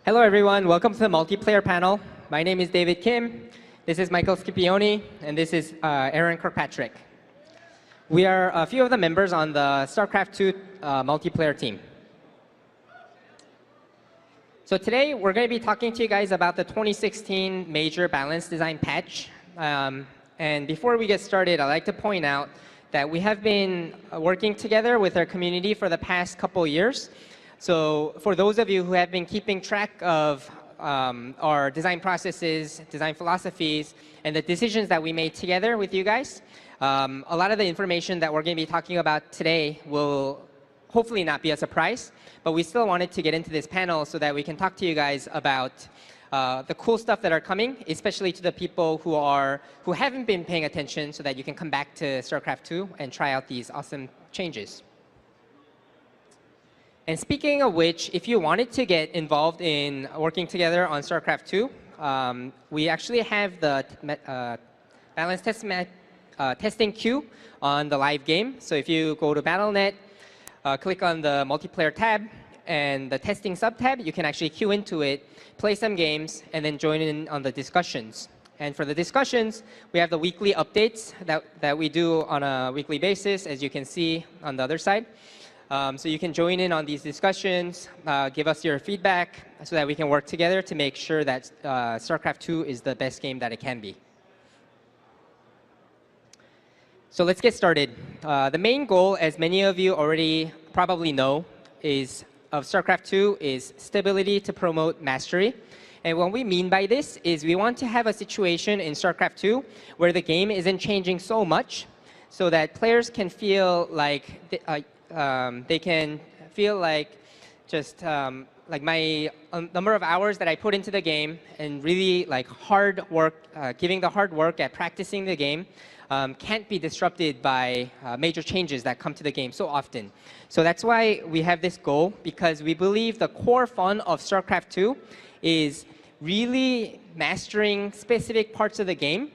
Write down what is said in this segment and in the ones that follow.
Hello, everyone. Welcome to the multiplayer panel. My name is David Kim. This is Michael Scipione, and this is Aaron Kirkpatrick. We are a few of the members on the StarCraft 2 multiplayer team. So today, we're going to be talking to you guys about the 2016 major balance design patch. And before we get started, I'd like to point out that we have been working together with our community for the past couple years. So for those of you who have been keeping track of our design processes, design philosophies, and the decisions that we made together with you guys, a lot of the information that we're going to be talking about today will hopefully not be a surprise. But we still wanted to get into this panel so that we can talk to you guys about the cool stuff that are coming, especially to the people who haven't been paying attention, so that you can come back to StarCraft 2 and try out these awesome changes. And speaking of which, if you wanted to get involved in working together on StarCraft 2, we actually have the balance testing queue on the live game. So if you go to Battle.net, click on the multiplayer tab and the testing sub-tab, you can actually queue into it, play some games, and then join in on the discussions. And for the discussions, we have the weekly updates that we do on a weekly basis, as you can see on the other side. So you can join in on these discussions, give us your feedback so that we can work together to make sure that StarCraft 2 is the best game that it can be. So let's get started. The main goal, as many of you already probably know, of StarCraft 2 is stability to promote mastery. And what we mean by this is we want to have a situation in StarCraft 2 where the game isn't changing so much so that players can feel like they can feel like just like my number of hours that I put into the game and really like hard work, giving the hard work at practicing the game can't be disrupted by major changes that come to the game so often. So that's why we have this goal, because we believe the core fun of StarCraft 2 is really mastering specific parts of the game,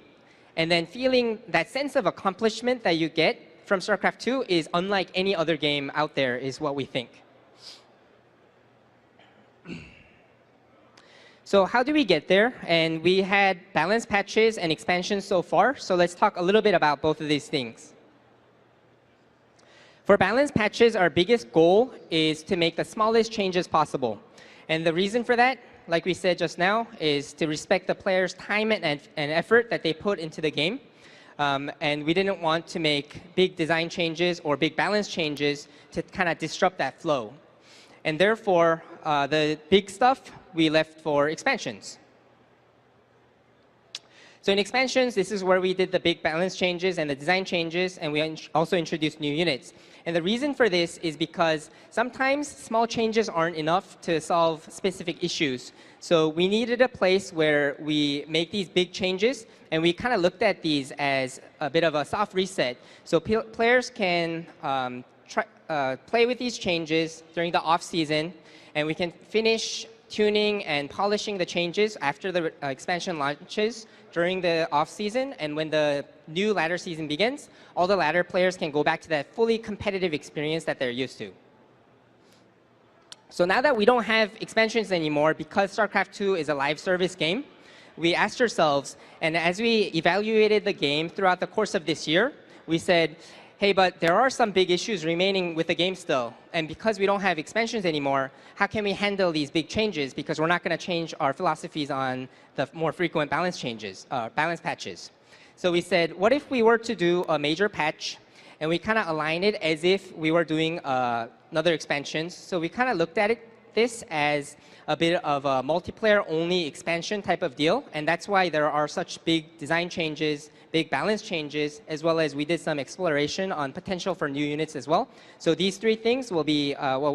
and then feeling that sense of accomplishment that you get from StarCraft 2 is unlike any other game out there, is what we think. So how do we get there? And we had balance patches and expansions so far. So let's talk a little bit about both of these things. For balance patches, our biggest goal is to make the smallest changes possible. And the reason for that, like we said just now, is to respect the players' time and effort that they put into the game. And we didn't want to make big design changes or big balance changes to kind of disrupt that flow. And therefore, the big stuff we left for expansions. So in expansions, this is where we did the big balance changes and the design changes, and we also introduced new units. And the reason for this is because sometimes small changes aren't enough to solve specific issues. So we needed a place where we make these big changes, and we kind of looked at these as a bit of a soft reset. So players can play with these changes during the off-season, and we can finish tuning and polishing the changes after the expansion launches during the off-season. And when the new ladder season begins, all the ladder players can go back to that fully competitive experience that they're used to. So now that we don't have expansions anymore, because StarCraft 2 is a live service game, we asked ourselves, and as we evaluated the game throughout the course of this year, we said, hey, but there are some big issues remaining with the game still. And because we don't have expansions anymore, how can we handle these big changes? Because we're not going to change our philosophies on the more frequent balance changes, balance patches. So we said, what if we were to do a major patch, and we kind of align it as if we were doing another expansion? So we kind of looked at this as a bit of a multiplayer-only expansion type of deal. And that's why there are such big design changes, big balance changes, as well as we did some exploration on potential for new units as well. So these three things will be what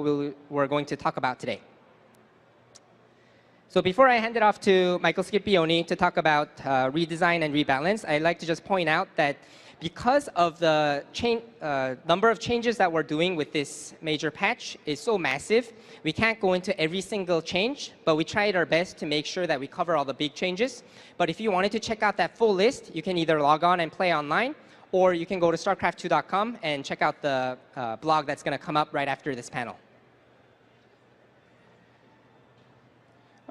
we're going to talk about today. So before I hand it off to Michael Scipione to talk about redesign and rebalance, I'd like to just point out that because of the number of changes that we're doing with this major patch is so massive, we can't go into every single change, but we tried our best to make sure that we cover all the big changes. But if you wanted to check out that full list, you can either log on and play online, or you can go to starcraft2.com and check out the blog that's going to come up right after this panel.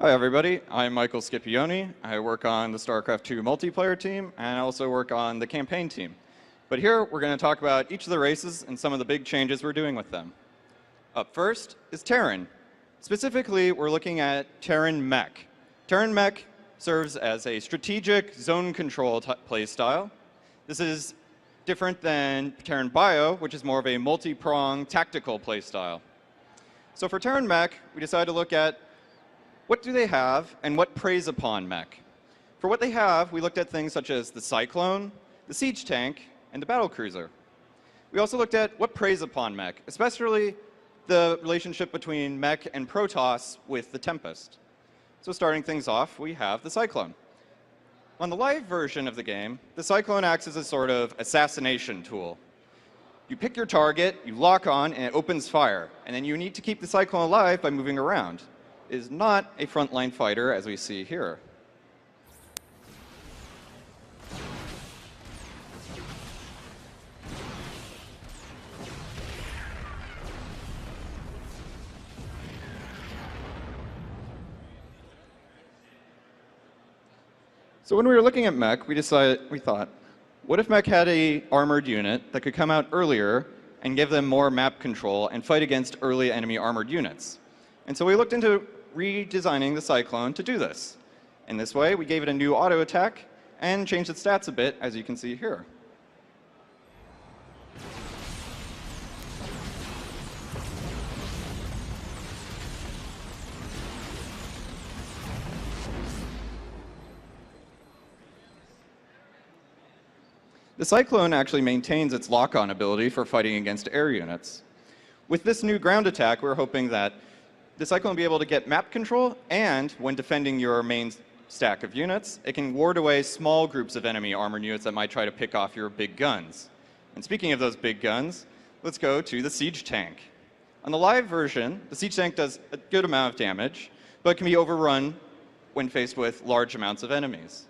Hi, everybody. I'm Michael Scipione. I work on the StarCraft II multiplayer team, and I also work on the campaign team. But here, we're going to talk about each of the races and some of the big changes we're doing with them. Up first is Terran. Specifically, we're looking at Terran Mech. Terran Mech serves as a strategic zone control playstyle. This is different than Terran Bio, which is more of a multi-pronged tactical playstyle. So for Terran Mech, we decided to look at what do they have and what preys upon mech. For what they have, we looked at things such as the Cyclone, the Siege Tank, and the Battlecruiser. We also looked at what preys upon mech, especially the relationship between mech and Protoss with the Tempest. So starting things off, we have the Cyclone. On the live version of the game, the Cyclone acts as a sort of assassination tool. You pick your target, you lock on, and it opens fire. And then you need to keep the Cyclone alive by moving around. It is not a frontline fighter, as we see here. So when we were looking at mech, we thought, what if mech had an armored unit that could come out earlier and give them more map control and fight against early enemy armored units? And so we looked into redesigning the Cyclone to do this. In this way, we gave it a new auto attack and changed its stats a bit, as you can see here. The Cyclone actually maintains its lock-on ability for fighting against air units. With this new ground attack, we're hoping that the Cyclone will be able to get map control, and when defending your main stack of units, it can ward away small groups of enemy armored units that might try to pick off your big guns. And speaking of those big guns, let's go to the Siege Tank. On the live version, the Siege Tank does a good amount of damage, but can be overrun when faced with large amounts of enemies.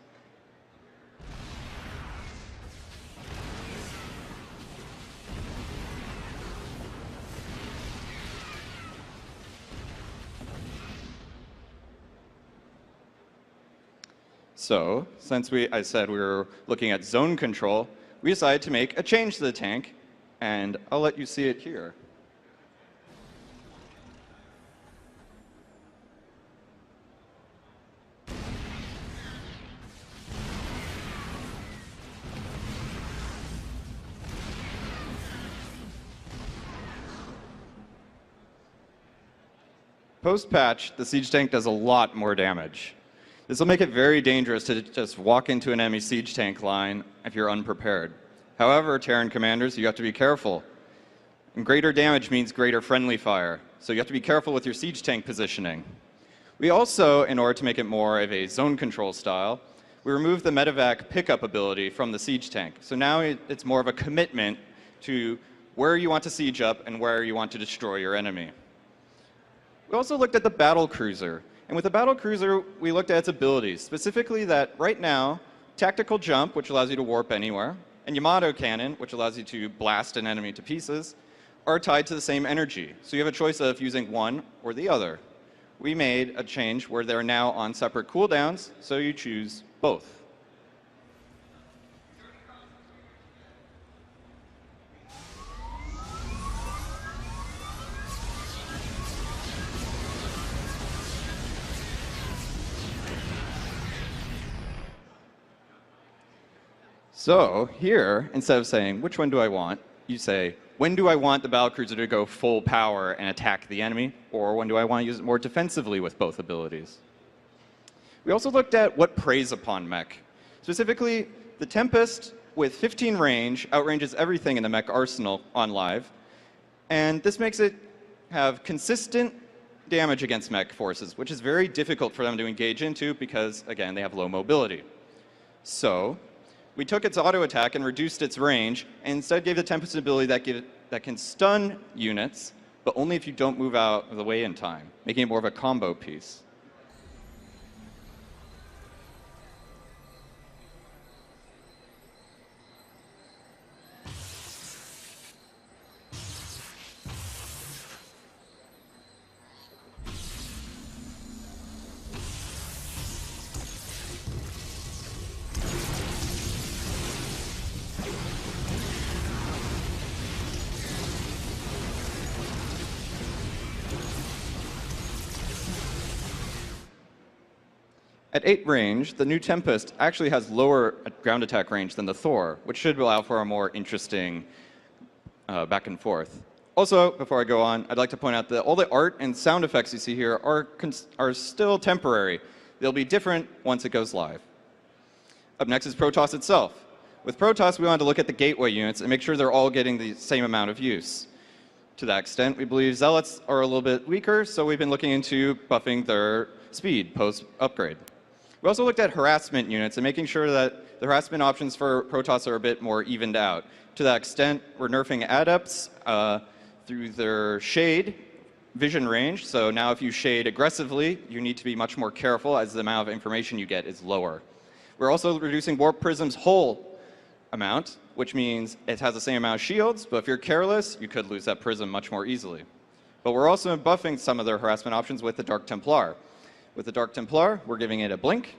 So, since I said we were looking at zone control, we decided to make a change to the tank, and I'll let you see it here. Post-patch, the Siege Tank does a lot more damage. This will make it very dangerous to just walk into an enemy Siege Tank line if you're unprepared. However, Terran commanders, you have to be careful. And greater damage means greater friendly fire, so you have to be careful with your Siege Tank positioning. We also, in order to make it more of a zone control style, we removed the medevac pickup ability from the Siege Tank. So now it's more of a commitment to where you want to siege up and where you want to destroy your enemy. We also looked at the Battlecruiser. And with the Battlecruiser, we looked at its abilities, specifically that right now, Tactical Jump, which allows you to warp anywhere, and Yamato Cannon, which allows you to blast an enemy to pieces, are tied to the same energy. So you have a choice of using one or the other. We made a change where they're now on separate cooldowns, so you choose both. So here, instead of saying, which one do I want, you say, when do I want the Battlecruiser to go full power and attack the enemy, or when do I want to use it more defensively with both abilities? We also looked at what preys upon mech. Specifically, the Tempest with 15 range outranges everything in the mech arsenal on live, and this makes it have consistent damage against mech forces, which is very difficult for them to engage into because, again, they have low mobility. So we took its auto attack and reduced its range, and instead gave the Tempest an ability that can stun units, but only if you don't move out of the way in time, making it more of a combo piece. At 8 range, the new Tempest actually has lower ground attack range than the Thor, which should allow for a more interesting back and forth. Also, before I go on, I'd like to point out that all the art and sound effects you see here are still temporary. They'll be different once it goes live. Up next is Protoss itself. With Protoss, we wanted to look at the gateway units and make sure they're all getting the same amount of use. To that extent, we believe Zealots are a little bit weaker, so we've been looking into buffing their speed post-upgrade. We also looked at harassment units and making sure that the harassment options for Protoss are a bit more evened out. To that extent, we're nerfing adepts through their shade vision range. So now if you shade aggressively, you need to be much more careful as the amount of information you get is lower. We're also reducing Warp Prism's whole amount, which means it has the same amount of shields, but if you're careless, you could lose that prism much more easily. But we're also buffing some of their harassment options with the Dark Templar. With the Dark Templar, we're giving it a blink,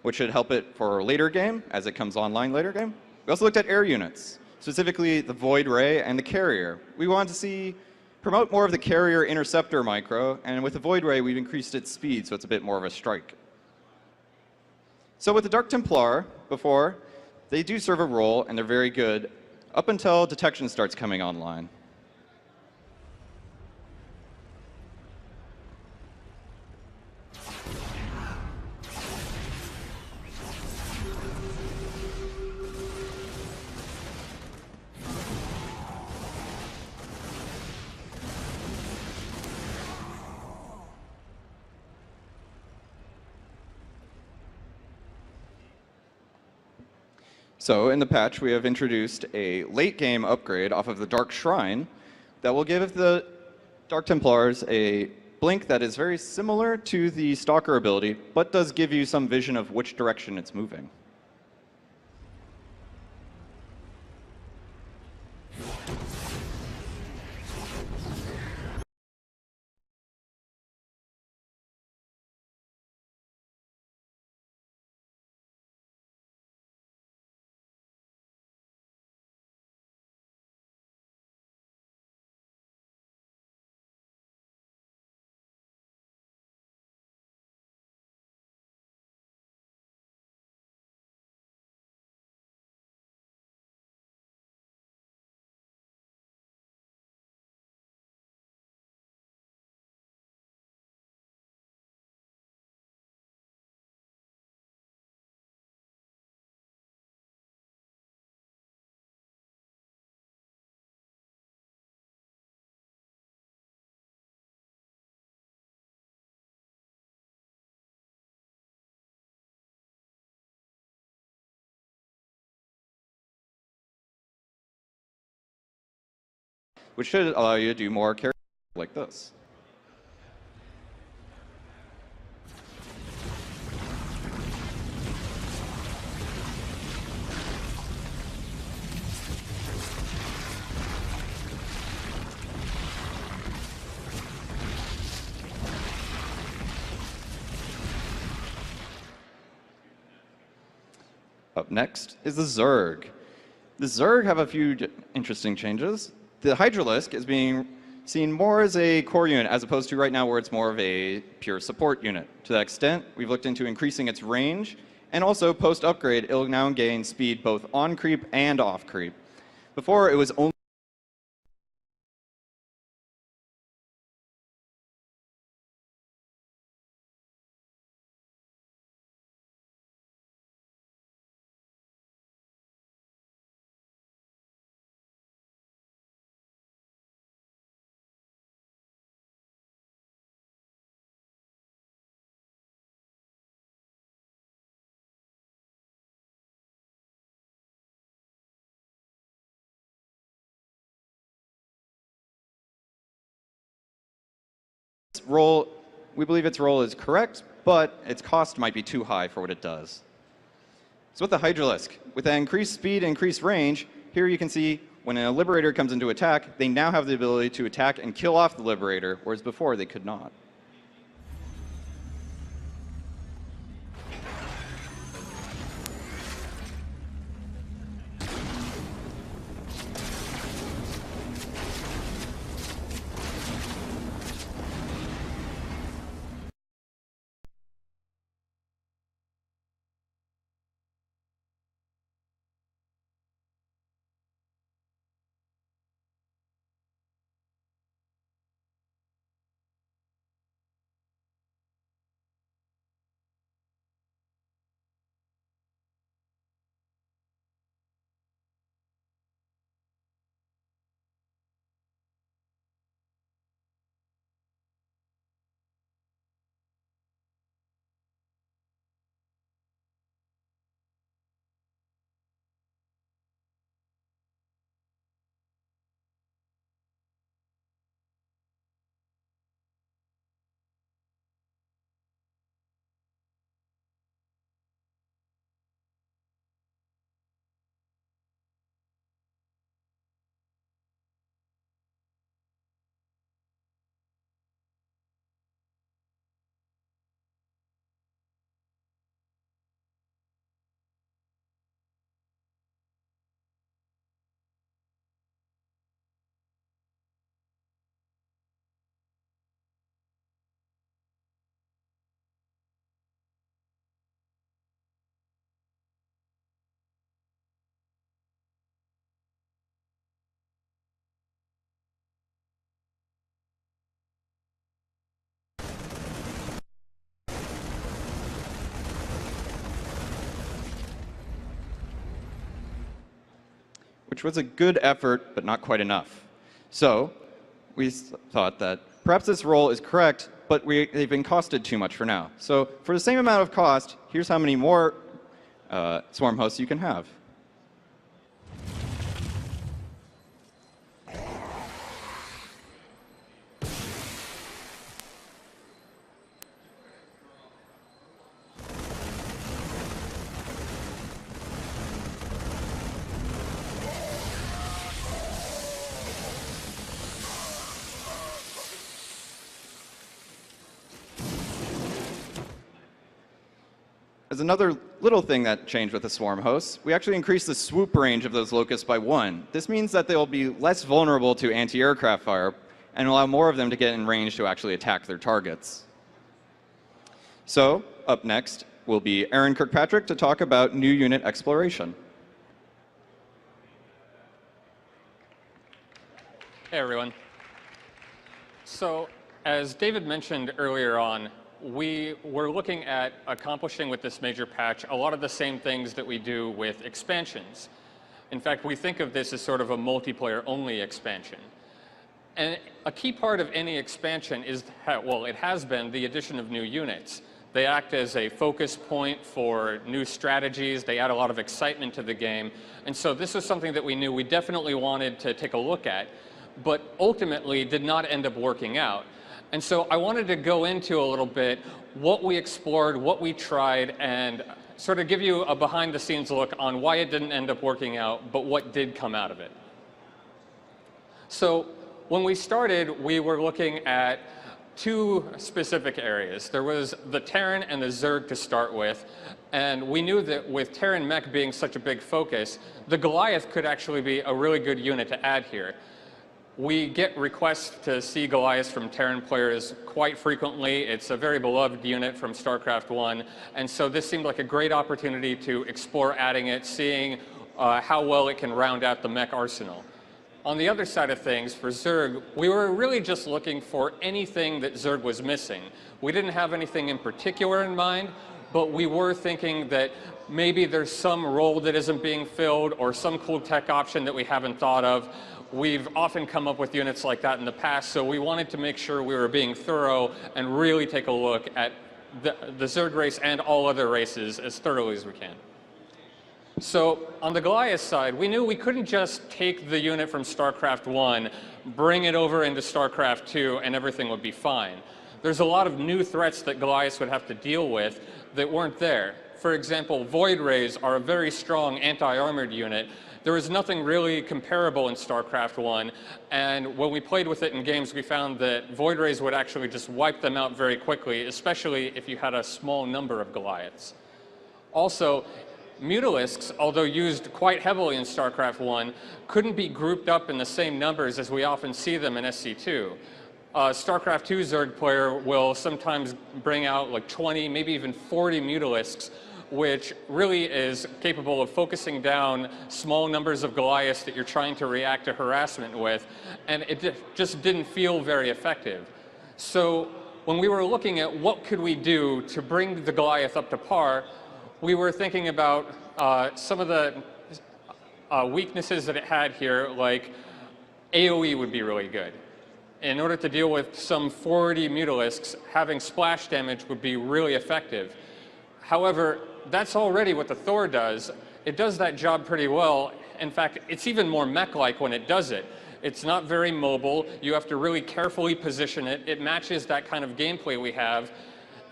which should help it for later game, as it comes online later game. We also looked at air units, specifically the Void Ray and the Carrier. We wanted to promote more of the Carrier Interceptor micro, and with the Void Ray, we've increased its speed, so it's a bit more of a strike. So with the Dark Templar, before, they do serve a role, and they're very good, up until detection starts coming online. So in the patch, we have introduced a late game upgrade off of the Dark Shrine that will give the Dark Templars a blink that is very similar to the Stalker ability, but does give you some vision of which direction it's moving. Which should allow you to do more characters like this. Up next is the Zerg. The Zerg have a few interesting changes. The Hydralisk is being seen more as a core unit as opposed to right now where it's more of a pure support unit. To that extent, we've looked into increasing its range, and also post-upgrade, it'll now gain speed both on creep and off creep. Before, it was only role, we believe its role is correct, but its cost might be too high for what it does. So with the Hydralisk, with that increased speed and increased range, here you can see when a Liberator comes into attack, they now have the ability to attack and kill off the Liberator, whereas before they could not. which was a good effort, but not quite enough. So we thought that perhaps this role is correct, but they've been costed too much for now. So for the same amount of cost, here's how many more Swarm hosts you can have. As another little thing that changed with the Swarm hosts, we actually increased the swoop range of those locusts by 1. This means that they'll be less vulnerable to anti-aircraft fire and allow more of them to get in range to actually attack their targets. So, up next will be Aaron Kirkpatrick to talk about new unit exploration. Hey, everyone. So, as David mentioned earlier on, we were looking at accomplishing with this major patch a lot of the same things that we do with expansions. In fact, we think of this as sort of a multiplayer-only expansion. And a key part of any expansion is, well, it has been the addition of new units. They act as a focus point for new strategies. They add a lot of excitement to the game. And so this was something that we knew we definitely wanted to take a look at, but ultimately did not end up working out. And so I wanted to go into a little bit what we explored, what we tried, and sort of give you a behind-the-scenes look on why it didn't end up working out, but what did come out of it. So when we started, we were looking at two specific areas. There was the Terran and the Zerg to start with, and we knew that with Terran mech being such a big focus, the Goliath could actually be a really good unit to add here. We get requests to see Goliath from Terran players quite frequently. It's a very beloved unit from StarCraft 1, and so this seemed like a great opportunity to explore adding it, seeing how well it can round out the mech arsenal. On the other side of things, for Zerg, we were really just looking for anything that Zerg was missing. We didn't have anything in particular in mind, but we were thinking that maybe there's some role that isn't being filled or some cool tech option that we haven't thought of. We've often come up with units like that in the past, so we wanted to make sure we were being thorough and really take a look at the Zerg race and all other races as thoroughly as we can. So on the Goliath side, we knew we couldn't just take the unit from StarCraft 1, bring it over into StarCraft 2, and everything would be fine. There's a lot of new threats that Goliaths would have to deal with that weren't there. For example, Void Rays are a very strong anti-armored unit. There was nothing really comparable in StarCraft 1, and when we played with it in games, we found that Void Rays would actually just wipe them out very quickly, especially if you had a small number of Goliaths. Also, Mutalisks, although used quite heavily in StarCraft 1, couldn't be grouped up in the same numbers as we often see them in SC2. StarCraft 2 Zerg player will sometimes bring out like 20, maybe even 40 Mutalisks, which really is capable of focusing down small numbers of Goliaths that you're trying to react to harassment with, and it just didn't feel very effective. So when we were looking at what could we do to bring the Goliath up to par, we were thinking about some of the weaknesses that it had here, like AoE would be really good. In order to deal with some 40 Mutalisks, having splash damage would be really effective. However, that's already what the Thor does. It does that job pretty well. In fact, it's even more mech-like when it does it. It's not very mobile. You have to really carefully position it. It matches that kind of gameplay we have.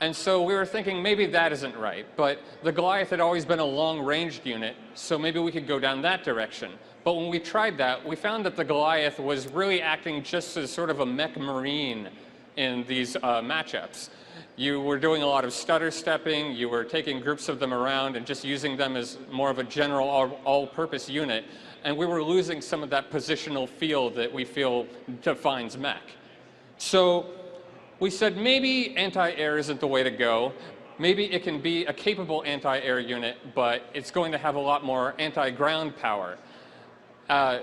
And so we were thinking maybe that isn't right. But the Goliath had always been a long-ranged unit, so maybe we could go down that direction. But when we tried that, we found that the Goliath was really acting just as sort of a mech marine in these matchups. You were doing a lot of stutter stepping, you were taking groups of them around and just using them as more of a general all-purpose unit, and we were losing some of that positional feel that we feel defines mech. So we said maybe anti-air isn't the way to go. Maybe it can be a capable anti-air unit, but it's going to have a lot more anti-ground power.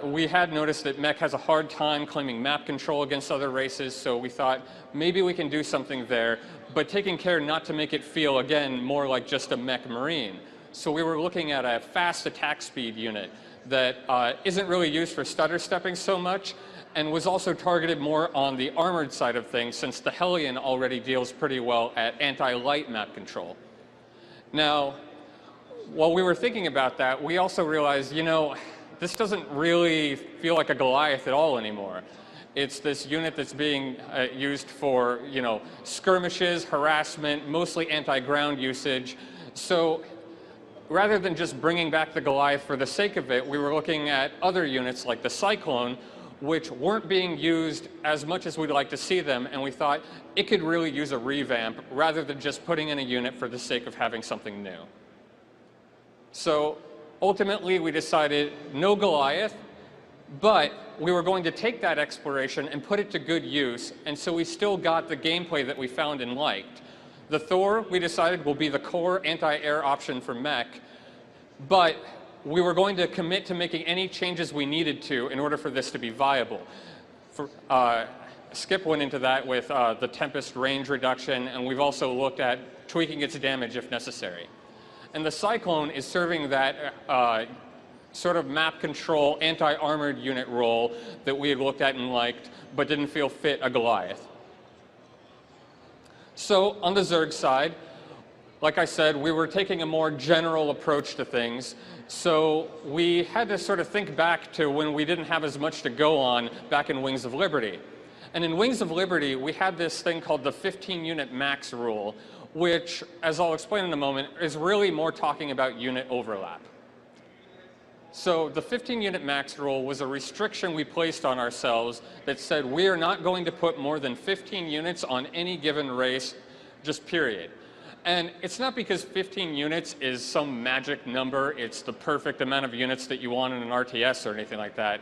We had noticed that mech has a hard time claiming map control against other races, so we thought maybe we can do something there, but taking care not to make it feel, again, more like just a mech marine. So we were looking at a fast attack speed unit that isn't really used for stutter stepping so much, and was also targeted more on the armored side of things, since the Hellion already deals pretty well at anti-light map control. Now, while we were thinking about that, we also realized, you know, this doesn't really feel like a Goliath at all anymore. It's this unit that's being used for, you know, skirmishes, harassment, mostly anti-ground usage. So rather than just bringing back the Goliath for the sake of it, we were looking at other units like the Cyclone, which weren't being used as much as we'd like to see them, and we thought it could really use a revamp rather than just putting in a unit for the sake of having something new. So ultimately, we decided no Goliath, but we were going to take that exploration and put it to good use, and so we still got the gameplay that we found and liked. The Thor, we decided, will be the core anti-air option for mech, but we were going to commit to making any changes we needed to in order for this to be viable. Skip went into that with the Tempest range reduction, and we've also looked at tweaking its damage if necessary. And the Cyclone is serving that sort of map control, anti-armored unit role that we had looked at and liked, but didn't feel fit a Goliath. So on the Zerg side, like I said, we were taking a more general approach to things. So we had to sort of think back to when we didn't have as much to go on back in Wings of Liberty. And in Wings of Liberty, we had this thing called the 15-unit max rule, which, as I'll explain in a moment, is really more talking about unit overlap. So the 15-unit max rule was a restriction we placed on ourselves that said we are not going to put more than 15 units on any given race, just period. And it's not because 15 units is some magic number, it's the perfect amount of units that you want in an RTS or anything like that.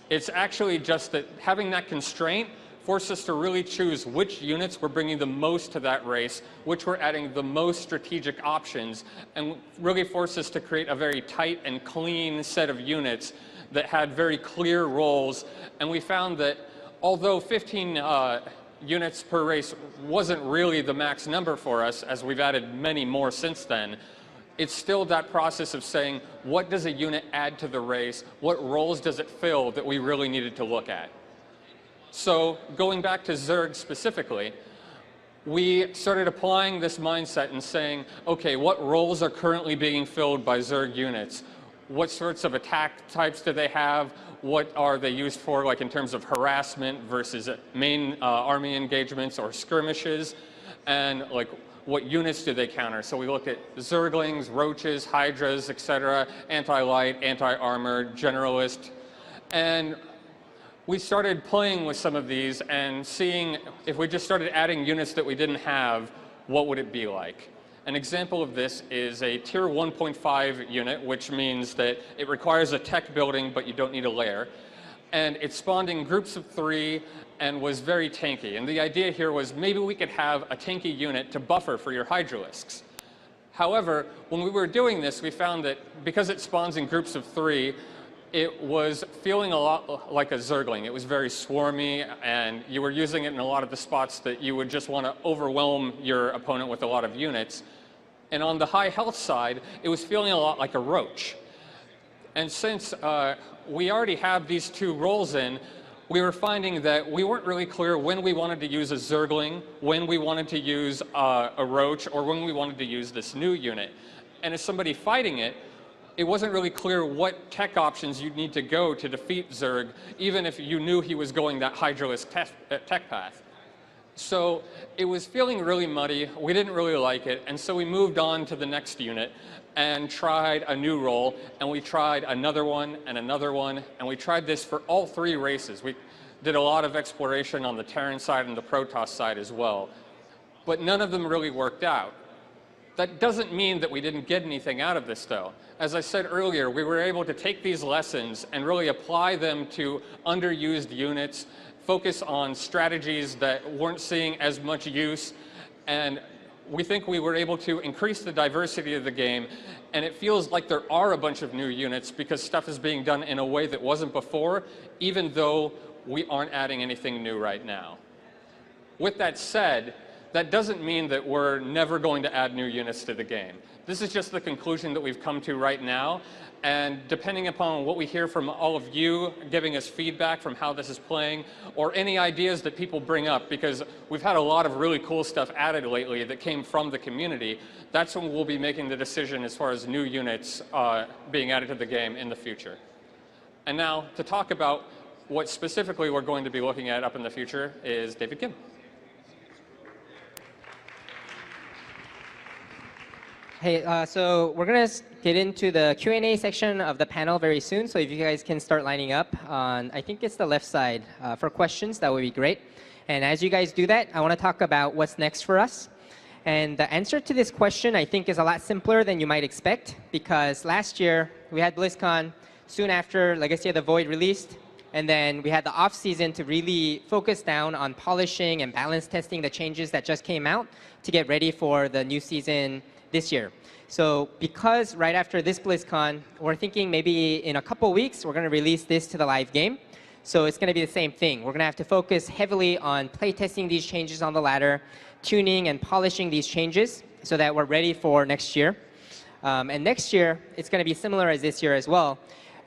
It's actually just that having that constraint forced us to really choose which units were bringing the most to that race, which were adding the most strategic options, and really forced us to create a very tight and clean set of units that had very clear roles. And we found that although 15 units per race wasn't really the max number for us, as we've added many more since then, it's still that process of saying, what does a unit add to the race? What roles does it fill that we really needed to look at? So going back to Zerg specifically, we started applying this mindset and saying, okay, what roles are currently being filled by Zerg units? What sorts of attack types do they have? What are they used for, like in terms of harassment versus main army engagements or skirmishes? And like, what units do they counter? So we looked at Zerglings, Roaches, Hydras, etc., anti-light, anti-armored, generalist. And we started playing with some of these and seeing if we just started adding units that we didn't have, what would it be like? An example of this is a tier 1.5 unit, which means that it requires a tech building, but you don't need a lair. And it spawned in groups of 3 and was very tanky. And the idea here was maybe we could have a tanky unit to buffer for your Hydralisks. However, when we were doing this, we found that because it spawns in groups of 3, it was feeling a lot like a Zergling. It was very swarmy, and you were using it in a lot of the spots that you would just want to overwhelm your opponent with a lot of units. And on the high health side, it was feeling a lot like a Roach. And since we already have these 2 roles in, we were finding that we weren't really clear when we wanted to use a Zergling, when we wanted to use a Roach, or when we wanted to use this new unit. And as somebody fighting it, it wasn't really clear what tech options you'd need to go to defeat Zerg, even if you knew he was going that Hydralisk tech path. So it was feeling really muddy, we didn't really like it, and so we moved on to the next unit and tried a new role, and we tried another one, and we tried this for all 3 races. We did a lot of exploration on the Terran side and the Protoss side as well, but none of them really worked out. That doesn't mean that we didn't get anything out of this, though. As I said earlier, we were able to take these lessons and really apply them to underused units, focus on strategies that weren't seeing as much use, and we think we were able to increase the diversity of the game, and it feels like there are a bunch of new units because stuff is being done in a way that wasn't before, even though we aren't adding anything new right now. With that said, that doesn't mean that we're never going to add new units to the game. This is just the conclusion that we've come to right now. And depending upon what we hear from all of you, giving us feedback from how this is playing, or any ideas that people bring up, because we've had a lot of really cool stuff added lately that came from the community, that's when we'll be making the decision as far as new units being added to the game in the future. And now, to talk about what specifically we're going to be looking at up in the future is David Kim. Hey, so we're going to get into the Q&A section of the panel very soon. So if you guys can start lining up on, I think it's the left side, for questions, that would be great. And as you guys do that, I want to talk about what's next for us. And the answer to this question, I think, is a lot simpler than you might expect, because last year we had BlizzCon soon after Legacy of the Void released. And then we had the off season to really focus down on polishing and balance testing the changes that just came out to get ready for the new season this year. So because right after this BlizzCon, we're thinking maybe in a couple weeks, we're going to release this to the live game. So it's going to be the same thing. We're going to have to focus heavily on playtesting these changes on the ladder, tuning and polishing these changes so that we're ready for next year. And next year, it's going to be similar as this year as well.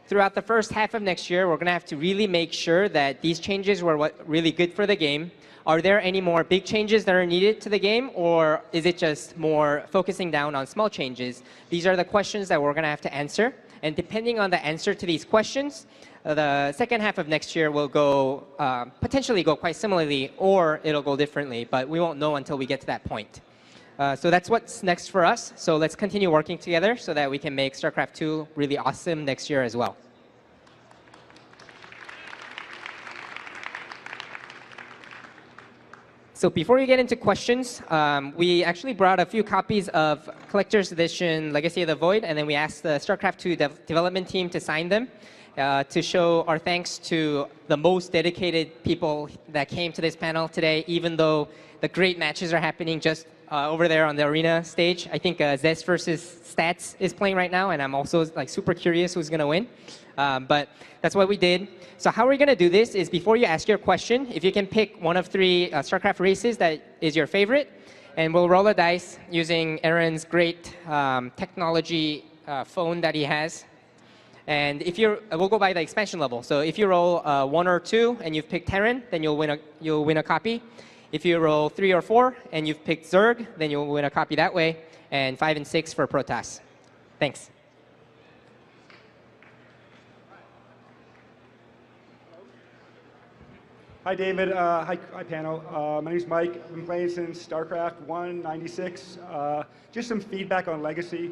Throughout the first half of next year, we're going to have to really make sure that these changes were really good for the game. Are there any more big changes that are needed to the game, or is it just more focusing down on small changes? These are the questions that we're going to have to answer. And depending on the answer to these questions, the second half of next year will go potentially go quite similarly, or it'll go differently. But we won't know until we get to that point. So that's what's next for us. So let's continue working together so that we can make StarCraft 2 really awesome next year as well. So before we get into questions, we actually brought a few copies of Collector's Edition Legacy of the Void, and then we asked the StarCraft 2 development team to sign them to show our thanks to the most dedicated people that came to this panel today, even though the great matches are happening just over there on the arena stage. I think Zest versus Stats is playing right now, and I'm also super curious who's going to win. But that's what we did. So how we're going to do this is, before you ask your question, if you can pick one of 3 StarCraft races that is your favorite, and we'll roll a dice using Aaron's great technology phone that he has. And if we'll go by the expansion level. So if you roll 1 or 2 and you've picked Terran, then you'll win a copy. If you roll 3 or 4 and you've picked Zerg, then you'll win a copy that way. And 5 and 6 for Protoss. Thanks. Hi, David. Hi, panel. My name's Mike. I've been playing since StarCraft 1, 96. Just some feedback on Legacy.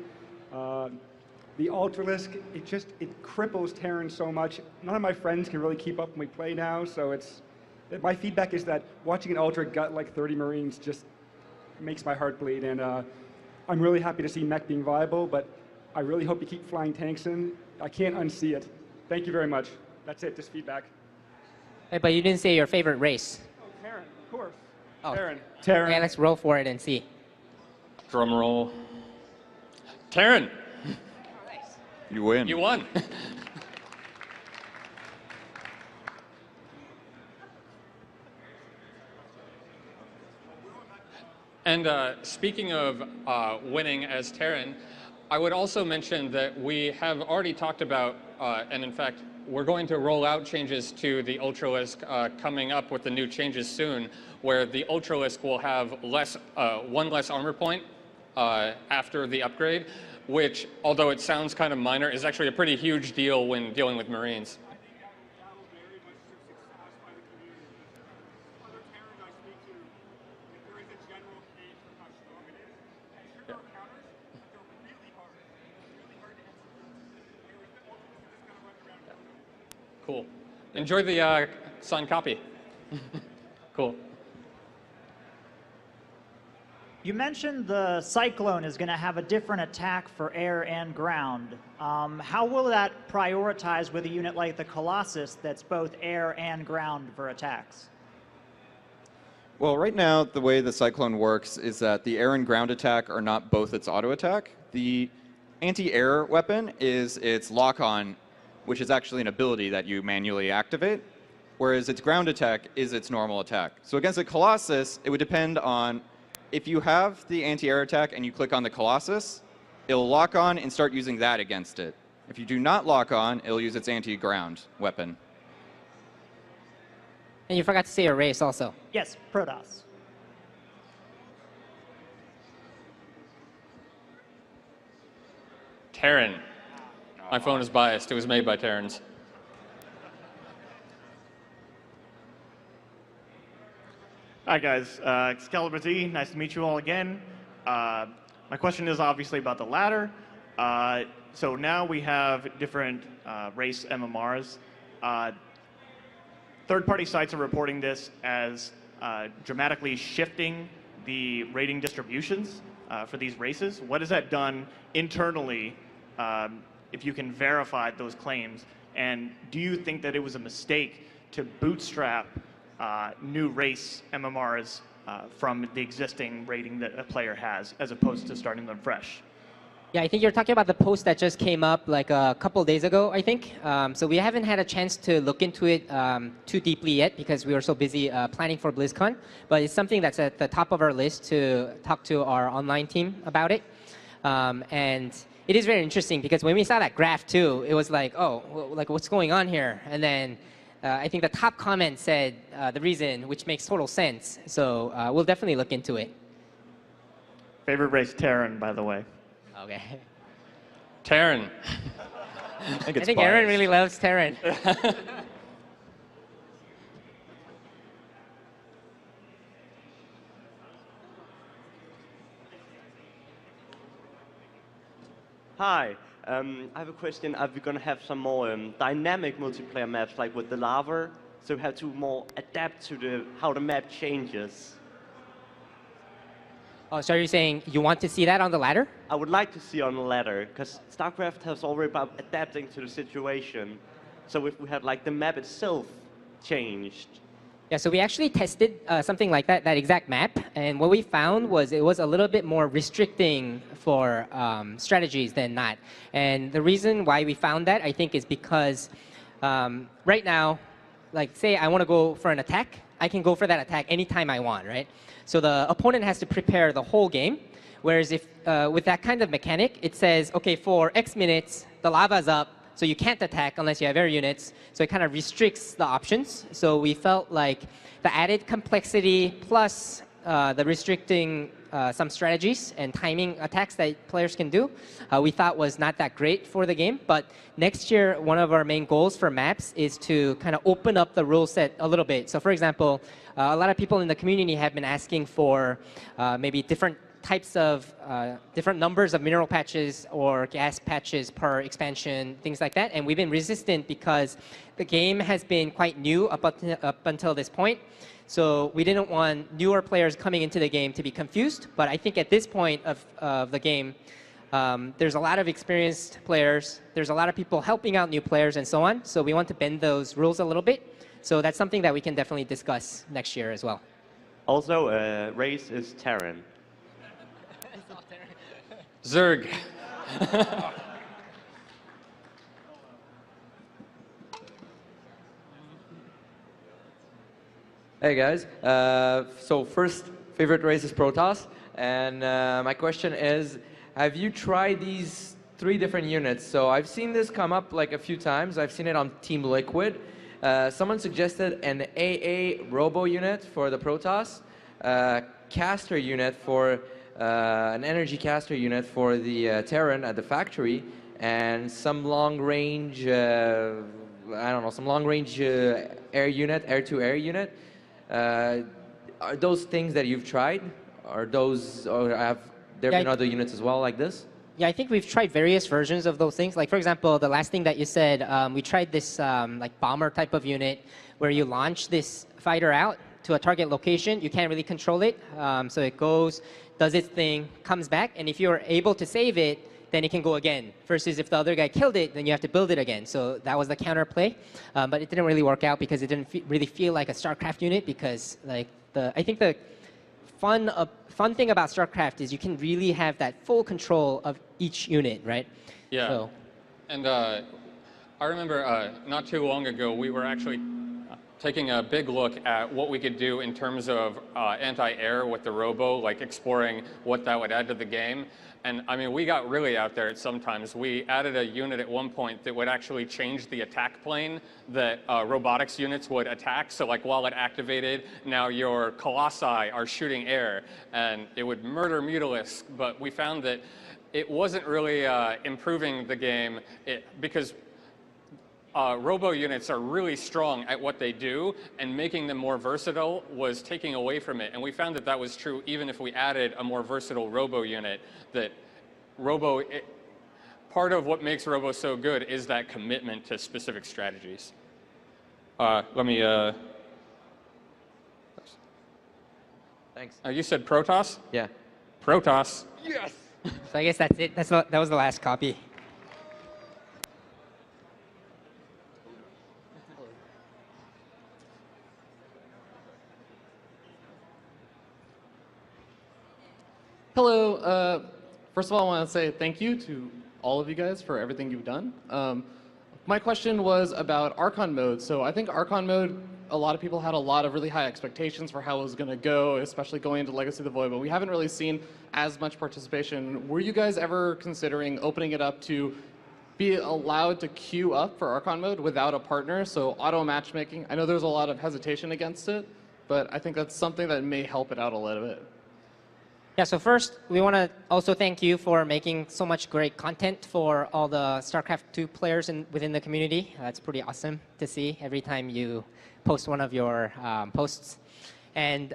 The Ultralisk, it cripples Terran so much. None of my friends can really keep up when we play now, so my feedback is that watching an Ultra gut like 30 Marines just makes my heart bleed. And I'm really happy to see mech being viable, but I really hope you keep flying tanks in. I can't unsee it. Thank you very much. That's it, just feedback. Hey, but you didn't say your favorite race. Oh, Terran, of course. Oh. Terran. Okay, let's roll for it and see. Drum roll. Terran, You win. you won. And speaking of winning as Terran, I would also mention that we have already talked about, and in fact, we're going to roll out changes to the Ultralisk coming up with the new changes soon, where the Ultralisk will have one less armor point after the upgrade, which, although it sounds kind of minor, is actually a pretty huge deal when dealing with Marines. Cool. Enjoy the signed copy. Cool. You mentioned the Cyclone is going to have a different attack for air and ground. How will that prioritize with a unit like the Colossus that's both air and ground for attacks? Well, right now, the way the Cyclone works is that the air and ground attack are not both its auto attack. The anti-air weapon is its lock-on, which is actually an ability that you manually activate, whereas its ground attack is its normal attack. So against a Colossus, it would depend on if you have the anti-air attack and you click on the Colossus, it'll lock on and start using that against it. If you do not lock on, it'll use its anti-ground weapon. And you forgot to say your race also. Yes, Protoss. Terran. My phone is biased. It was made by Terrans. Hi guys, Excalibur Z, nice to meet you all again. My question is obviously about the ladder. So now we have different race MMRs. Third-party sites are reporting this as dramatically shifting the rating distributions for these races. What has that done internally, if you can verify those claims? And do you think that it was a mistake to bootstrap new race MMRs from the existing rating that a player has, as opposed to starting them fresh? Yeah, I think you're talking about the post that just came up like a couple days ago, I think. So we haven't had a chance to look into it too deeply yet because we were so busy planning for BlizzCon. But it's something that's at the top of our list to talk to our online team about it. And it is very interesting because when we saw that graph too, it was like, oh, like what's going on here? And then I think the top comment said the reason, which makes total sense. So we'll definitely look into it. Favorite race, Terran, by the way. Okay. Terran. I I think Aaron really loves Terran. Hi, I have a question. Are we going to have some more dynamic multiplayer maps, like with the lava, so we have to more adapt to how the map changes? Oh, so you're saying you want to see that on the ladder? I would like to see on the ladder, because StarCraft has already about adapting to the situation. So if we had like the map itself changed. Yeah, so we actually tested something like that exact map, and what we found was it was a little bit more restricting for strategies than not. And the reason why we found that, I think, is because right now, like say I want to go for an attack, I can go for that attack anytime I want, right? So the opponent has to prepare the whole game, whereas if with that kind of mechanic, it says, okay, for X minutes, the lava's up, so you can't attack unless you have air units. So it kind of restricts the options. So we felt like the added complexity plus the restricting some strategies and timing attacks that players can do, we thought was not that great for the game. But next year, one of our main goals for maps is to kind of open up the rule set a little bit. So for example, a lot of people in the community have been asking for maybe different types of different numbers of mineral patches or gas patches per expansion, things like that. And we've been resistant because the game has been quite new up until this point. So we didn't want newer players coming into the game to be confused. But I think at this point of the game, there's a lot of experienced players. There's a lot of people helping out new players and so on. So we want to bend those rules a little bit. So that's something that we can definitely discuss next year as well. Also, race is Terran. Zerg. Hey guys, so first favorite race is Protoss, and my question is, have you tried these 3 different units? So I've seen this come up like a few times. I've seen it on Team Liquid. Someone suggested an AA Robo unit for the Protoss, caster unit for an energy caster unit for the Terran at the factory, and some long-range, I don't know, some long-range air unit, air-to-air unit. Are those things that you've tried? Are those, or have there been other units as well like this? Yeah, I think we've tried various versions of those things. Like, for example, the last thing that you said, we tried this like bomber type of unit where you launch this fighter out to a target location. You can't really control it. So it goes, does its thing, comes back, and if you're able to save it, then it can go again. Versus if the other guy killed it, then you have to build it again. So that was the counter play. But it didn't really work out because it didn't really feel like a StarCraft unit because like I think the fun thing about StarCraft is you can really have that full control of each unit, right? Yeah. So. And I remember not too long ago, we were actually taking a big look at what we could do in terms of anti-air with the Robo, like exploring what that would add to the game. And I mean, we got really out there at sometimes. We added a unit at one point that would actually change the attack plane that robotics units would attack. So like while it activated, now your Colossi are shooting air, and it would murder Mutalisk. But we found that it wasn't really improving the game because Robo units are really strong at what they do, and making them more versatile was taking away from it. And we found that that was true even if we added a more versatile Robo unit. That part of what makes Robo so good is that commitment to specific strategies. Let me. Thanks. You said Protoss? Yeah. Protoss. Yes. So I guess that's it. That was the last copy. Hello. First of all, I want to say thank you to all of you guys for everything you've done. My question was about Archon mode. So I think Archon mode, a lot of people had a lot of really high expectations for how it was going to go, especially going into Legacy of the Void, but we haven't really seen as much participation. Were you guys ever considering opening it up to be allowed to queue up for Archon mode without a partner, so auto matchmaking? I know there's a lot of hesitation against it, but I think that's something that may help it out a little bit. Yeah, so first, we want to also thank you for making so much great content for all the StarCraft 2 players within the community. That's pretty awesome to see every time you post one of your posts. And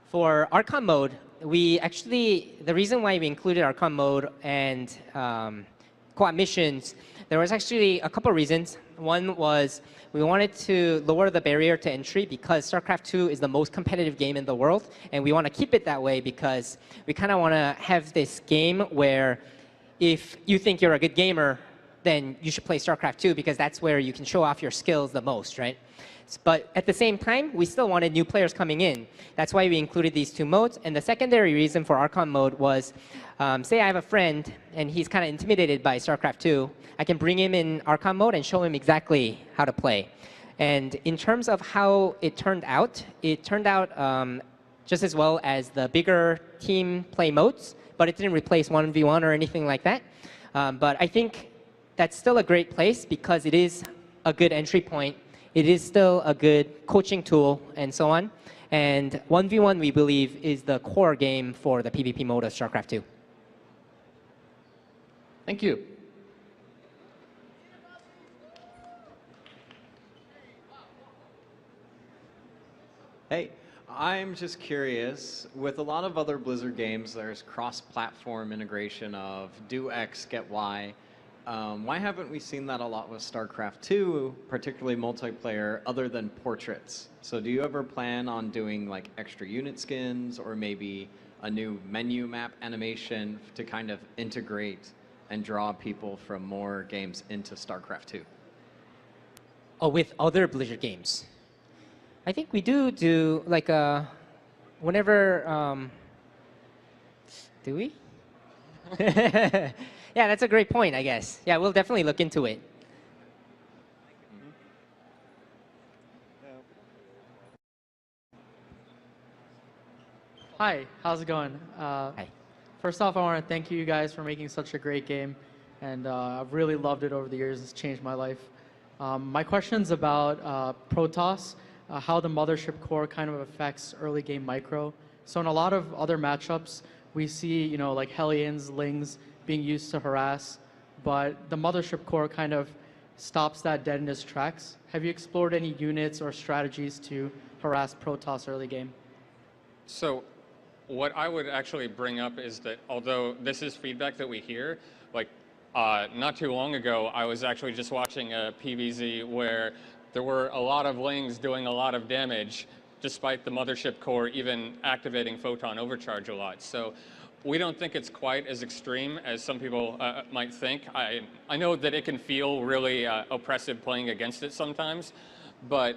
for Archon mode, the reason why we included Archon mode and co-op missions, there was actually a couple reasons. One was we wanted to lower the barrier to entry because StarCraft 2 is the most competitive game in the world, and we want to keep it that way because we kind of want to have this game where if you think you're a good gamer, then you should play StarCraft 2 because that's where you can show off your skills the most, right? But at the same time, we still wanted new players coming in. That's why we included these two modes. And the secondary reason for Archon mode was, say I have a friend and he's kind of intimidated by StarCraft 2. I can bring him in Archon mode and show him exactly how to play. And in terms of how it turned out just as well as the bigger team play modes, but it didn't replace 1v1 or anything like that. But I think that's still a great place because it is a good entry point. It is still a good coaching tool and so on. And 1v1, we believe, is the core game for the PvP mode of StarCraft 2. Thank you. Hey, I'm just curious, with a lot of other Blizzard games, there's cross-platform integration of do X, get Y. Why haven't we seen that a lot with StarCraft 2, particularly multiplayer, other than portraits? So do you ever plan on doing like extra unit skins or maybe a new menu map animation to kind of integrate and draw people from more games into StarCraft 2? Oh, with other Blizzard games? I think we do like whenever, do we? Yeah, that's a great point, I guess. Yeah, we'll definitely look into it. Hi, how's it going? Hi. First off, I want to thank you guys for making such a great game, and I've really loved it over the years. It's changed my life. My question's about Protoss, how the mothership core kind of affects early game micro. So in a lot of other matchups, we see, like Hellions, Lings being used to harass, but the mothership core kind of stops that dead in its tracks. Have you explored any units or strategies to harass Protoss early game? So what I would actually bring up is that although this is feedback that we hear, like not too long ago, I was actually just watching a PVZ where there were a lot of Lings doing a lot of damage despite the mothership core even activating photon overcharge a lot. So we don't think it's quite as extreme as some people might think. I know that it can feel really oppressive playing against it sometimes, but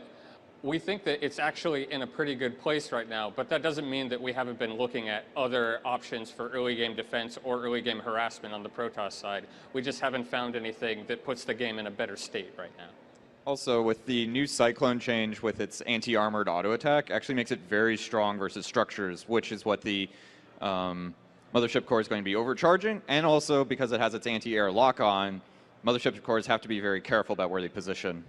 we think that it's actually in a pretty good place right now. But that doesn't mean that we haven't been looking at other options for early game defense or early game harassment on the Protoss side. We just haven't found anything that puts the game in a better state right now. Also, with the new Cyclone change with its anti-armored auto attack, actually makes it very strong versus structures, which is what the Mothership Core is going to be overcharging. And also, because it has its anti-air lock-on, Mothership Cores have to be very careful about where they position.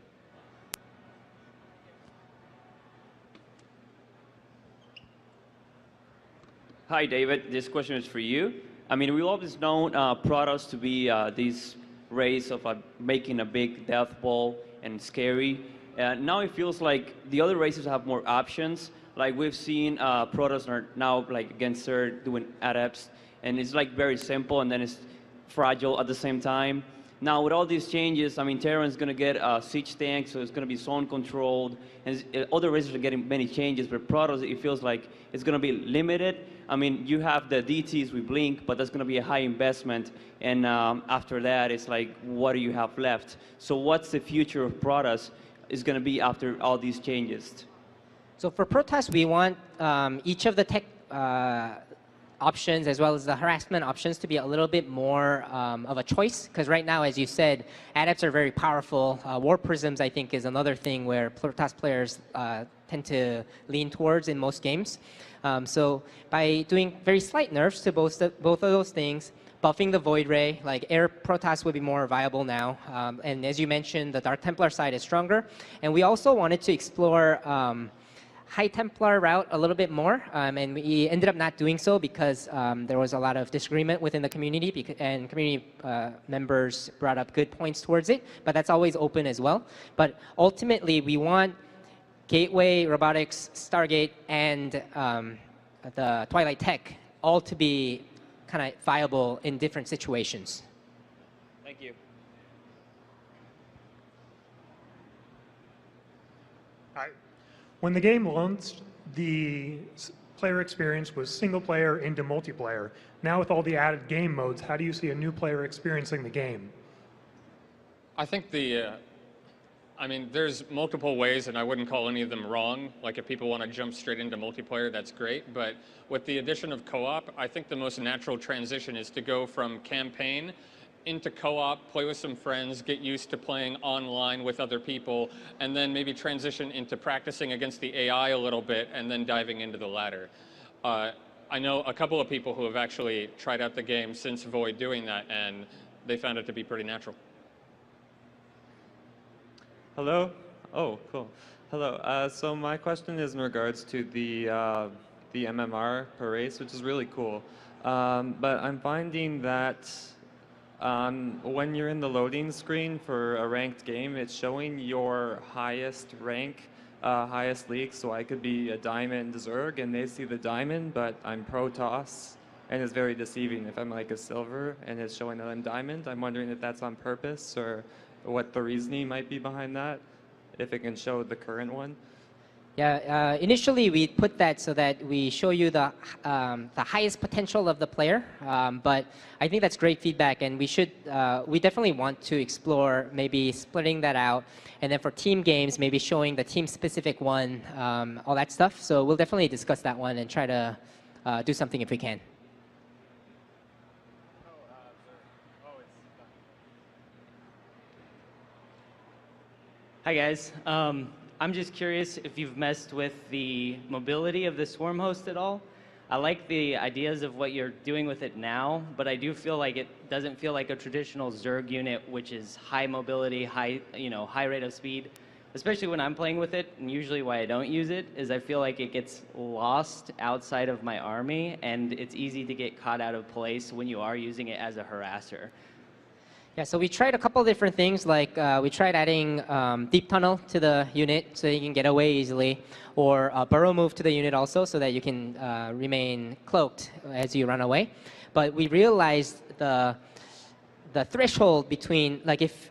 Hi, David. This question is for you. I mean, we've always known Protoss to be this race of making a big death ball and scary. Now it feels like the other races have more options. Like we've seen Protoss are now like against Zerg doing adepts, and it's like very simple, and then it's fragile at the same time. Now with all these changes, I mean, Terran's going to get a siege tank, so it's going to be zone controlled, and other races are getting many changes, but Protoss, it feels like it's going to be limited. I mean, you have the DTs with Blink, but that's going to be a high investment, and after that, it's like, what do you have left? So what's the future of Protoss is going to be after all these changes? So for Protoss, we want each of the tech options as well as the harassment options to be a little bit more of a choice, because right now, as you said, adepts are very powerful. War Prisms, I think, is another thing where Protoss players tend to lean towards in most games. So by doing very slight nerfs to both of those things, buffing the Void Ray, like Air Protoss would be more viable now. And as you mentioned, the Dark Templar side is stronger. And we also wanted to explore High Templar route a little bit more, and we ended up not doing so because there was a lot of disagreement within the community, and community members brought up good points towards it, but that's always open as well. But ultimately, we want Gateway, Robotics, Stargate, and the Twilight Tech all to be kind of viable in different situations. Thank you. Hi. When the game launched, the player experience was single player into multiplayer. Now with all the added game modes, how do you see a new player experiencing the game? I think I mean, there's multiple ways, and I wouldn't call any of them wrong. Like, if people want to jump straight into multiplayer, that's great. But with the addition of co-op, I think the most natural transition is to go from campaign into co-op, play with some friends, get used to playing online with other people, and then maybe transition into practicing against the AI a little bit, and then diving into the ladder. I know a couple of people who have actually tried out the game since Void doing that, and they found it to be pretty natural. Hello? Oh, cool. Hello. So my question is in regards to the MMR per race, which is really cool. But I'm finding that when you're in the loading screen for a ranked game, it's showing your highest rank, highest league. So I could be a Diamond Zerg, and they see the Diamond, but I'm Protoss, and it's very deceiving if I'm like a Silver, and it's showing that I'm Diamond. I'm wondering if that's on purpose, or what the reasoning might be behind that, if it can show the current one. Yeah, initially we put that so that we show you the highest potential of the player, but I think that's great feedback, and we definitely want to explore maybe splitting that out, and then for team games, maybe showing the team-specific one, all that stuff. So we'll definitely discuss that one and try to do something if we can. Hi guys, I'm just curious if you've messed with the mobility of the Swarm host at all. I like the ideas of what you're doing with it now, but I do feel like it doesn't feel like a traditional Zerg unit, which is high mobility, high rate of speed. Especially when I'm playing with it, and usually why I don't use it is I feel like it gets lost outside of my army, and it's easy to get caught out of place when you are using it as a harasser. Yeah, so we tried a couple of different things, like we tried adding Deep Tunnel to the unit so you can get away easily, or Burrow Move to the unit also so that you can remain cloaked as you run away. But we realized the threshold between, like if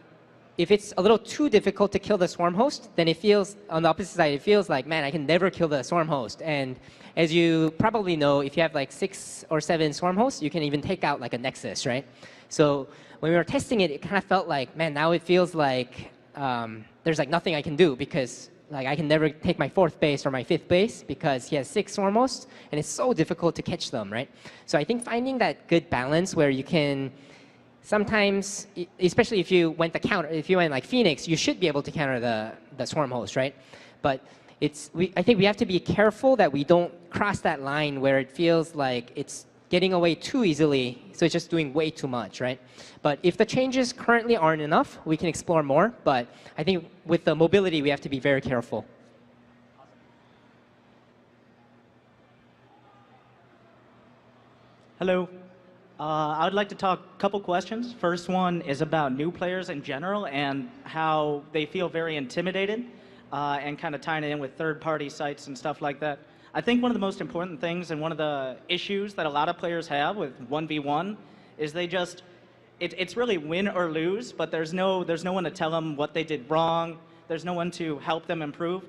it's a little too difficult to kill the Swarm host, then it feels, on the opposite side, it feels like, man, I can never kill the Swarm host. And as you probably know, if you have like 6 or 7 Swarm hosts, you can even take out like a Nexus, right? So when we were testing it, it kind of felt like, man, now it feels like there's like nothing I can do, because like I can never take my 4th base or my 5th base because he has 6 Swarm hosts, and it's so difficult to catch them, right? So I think finding that good balance where you can sometimes, especially if you went if you went like Phoenix, you should be able to counter the swarm host, right? But I think we have to be careful that we don't cross that line where it feels like it's getting away too easily, so it's just doing way too much, right? But if the changes currently aren't enough, we can explore more. But I think with the mobility, we have to be very careful. Hello. I would like to talk a couple questions. First one is about new players in general and how they feel very intimidated and kind of tying it in with third-party sites and stuff like that. I think one of the most important things and one of the issues that a lot of players have with 1v1 is they just, it's really win or lose, but there's no one to tell them what they did wrong. There's no one to help them improve.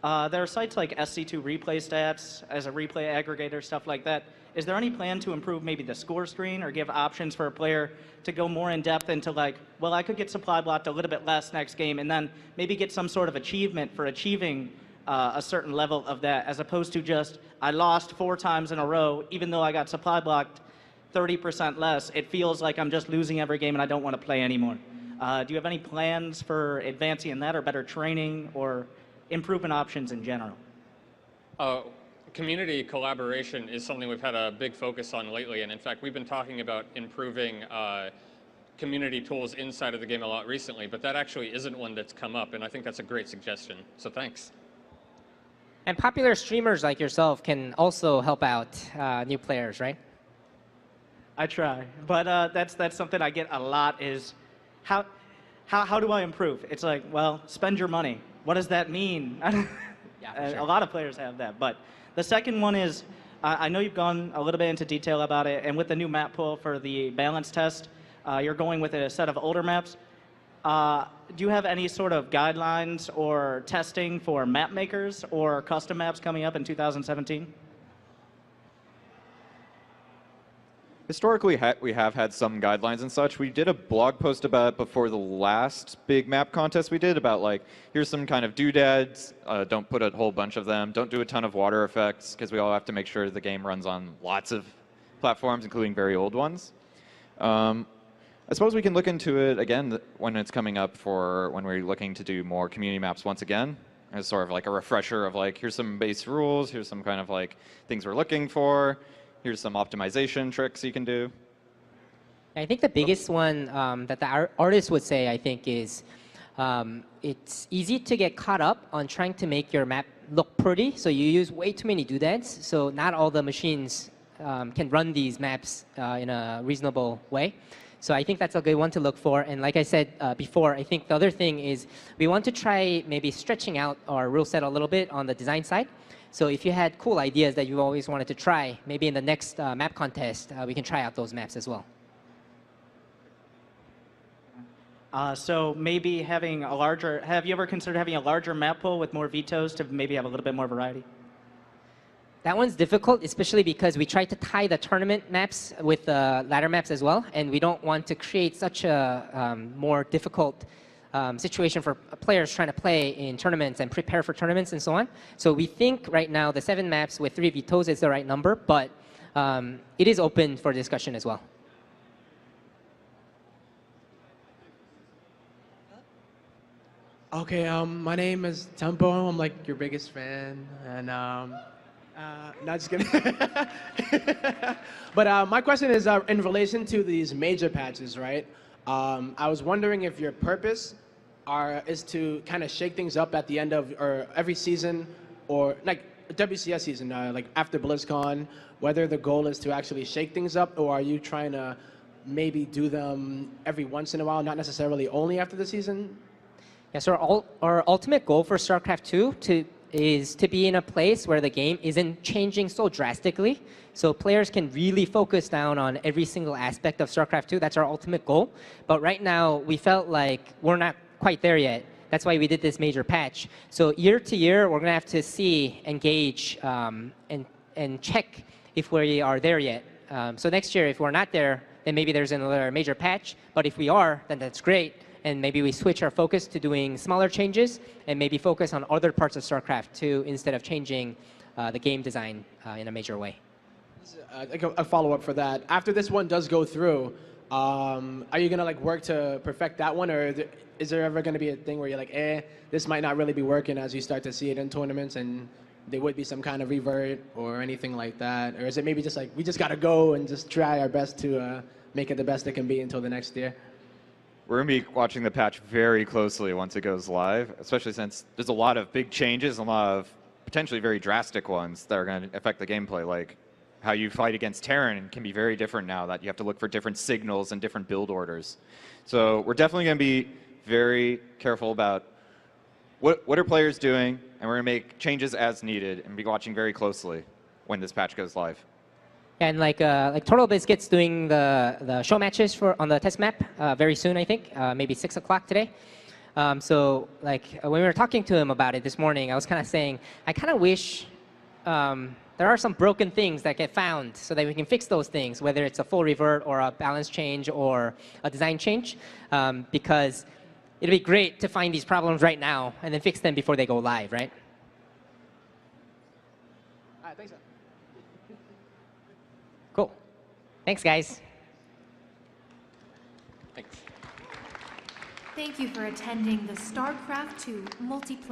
There are sites like SC2 Replay Stats as a replay aggregator, stuff like that. Is there any plan to improve maybe the score screen or give options for a player to go more in depth into like, well, I could get supply blocked a little bit less next game and then maybe get some sort of achievement for achieving a certain level of that, as opposed to just, I lost 4 times in a row, even though I got supply blocked 30% less, it feels like I'm just losing every game and I don't want to play anymore. Do you have any plans for advancing in that or better training or improvement options in general? Community collaboration is something we've had a big focus on lately, and in fact, we've been talking about improving community tools inside of the game a lot recently, but that actually isn't one that's come up, and I think that's a great suggestion, so thanks. And popular streamers like yourself can also help out new players, right? I try, but that's something I get a lot is, how do I improve? It's like, well, spend your money. What does that mean? Yeah, sure. A lot of players have that, but the second one is, I know you've gone a little bit into detail about it, and with the new map pool for the balance test, you're going with a set of older maps. Do you have any sort of guidelines or testing for map makers or custom maps coming up in 2017? Historically, we have had some guidelines and such. We did a blog post about it before the last big map contest we did about like, here's some kind of doodads, don't put a whole bunch of them, don't do a ton of water effects, because we all have to make sure the game runs on lots of platforms, including very old ones. I suppose we can look into it again when it's coming up for when we're looking to do more community maps once again, as sort of like a refresher of like, here's some base rules, here's some kind of like things we're looking for. Here's some optimization tricks you can do. I think the biggest one that the artist would say, I think, is it's easy to get caught up on trying to make your map look pretty. So you use way too many doodads. So not all the machines can run these maps in a reasonable way. So I think that's a good one to look for. And like I said before, I think the other thing is we want to try maybe stretching out our rule set a little bit on the design side. So if you had cool ideas that you always wanted to try, maybe in the next map contest, we can try out those maps as well. So maybe having a larger, have you ever considered having a larger map pool with more vetoes to maybe have a little bit more variety? That one's difficult, especially because we try to tie the tournament maps with the ladder maps as well, and we don't want to create such a more difficult situation for players trying to play in tournaments and prepare for tournaments and so on. So we think right now the 7 maps with 3 vetoes is the right number, but it is open for discussion as well. Okay, my name is Tempo. I'm like your biggest fan, and not just kidding. But my question is in relation to these major patches, right? I was wondering if your purpose is to kind of shake things up at the end of or every season, or like WCS season, like after BlizzCon, whether the goal is to actually shake things up, or are you trying to maybe do them every once in a while, not necessarily only after the season? Yeah, so our ultimate goal for StarCraft 2 is to be in a place where the game isn't changing so drastically, so players can really focus down on every single aspect of StarCraft 2. That's our ultimate goal. But right now, we felt like we're not quite there yet. That's why we did this major patch. So year to year, we're going to have to see, engage, and check if we are there yet. So next year, if we're not there, then maybe there's another major patch. But if we are, then that's great. And maybe we switch our focus to doing smaller changes and maybe focus on other parts of StarCraft 2 instead of changing the game design in a major way. A follow-up for that. After this one does go through, Are you gonna like work to perfect that one, or is there ever gonna be a thing where you're like, this might not really be working as you start to see it in tournaments, and there would be some kind of revert or anything like that, or is it maybe just like we just gotta go and just try our best to make it the best it can be until the next year? We're going to be watching the patch very closely once it goes live, especially since there's a lot of big changes, a lot of potentially very drastic ones that are going to affect the gameplay, like how you fight against Terran can be very different now that you have to look for different signals and different build orders. So we're definitely going to be very careful about what are players doing, and we're going to make changes as needed and be watching very closely when this patch goes live. And like Turtle Biscuit's doing the show matches on the test map very soon, I think, maybe 6 o'clock today. So like when we were talking to him about it this morning, I was kind of saying, I kind of wish there are some broken things that get found so that we can fix those things, whether it's a full revert or a balance change or a design change, because it'd be great to find these problems right now and then fix them before they go live, right? All right, thanks. Cool. Thanks, guys. Thanks. Thank you for attending the StarCraft II multiplayer.